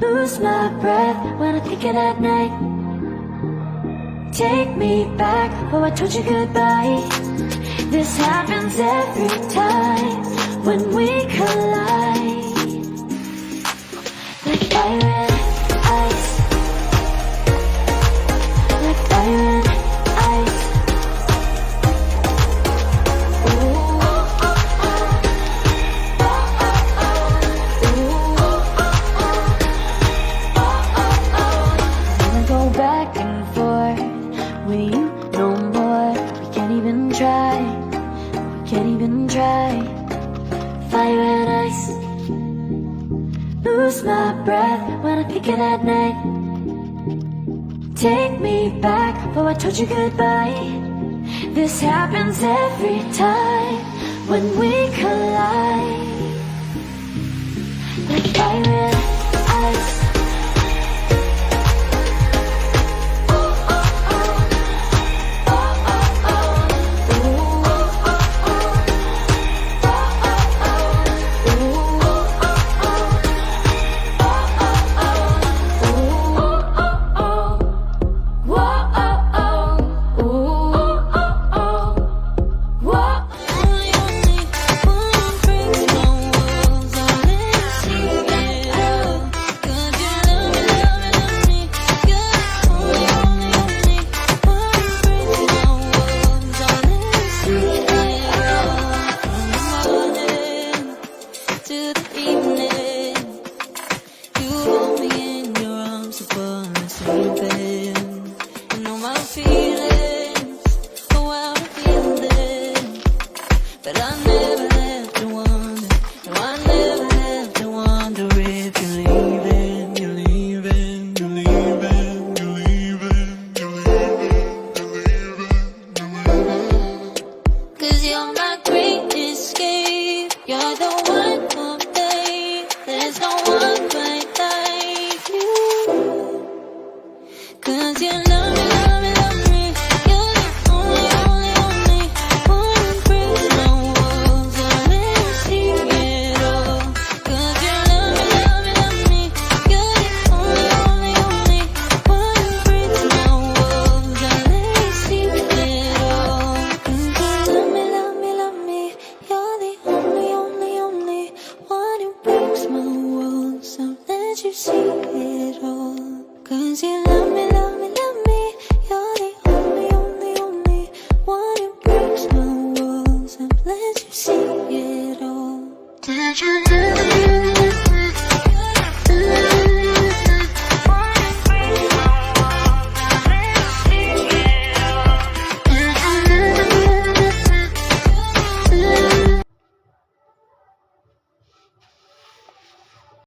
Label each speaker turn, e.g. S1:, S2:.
S1: Lose my breath when I think it at night. Take me back, oh I told you goodbye. This happens every time when we collide. Like fire and ice. Like fire and ice. Ooh. Gonna go back and forth with you no more. We can't even try. We can't even try. Fire and ice. Lose my breath when I pick it at night. Take me back, oh I told you goodbye. This happens every time when we collide. Like fire and ice. You see it all, 'cause you love me, love me.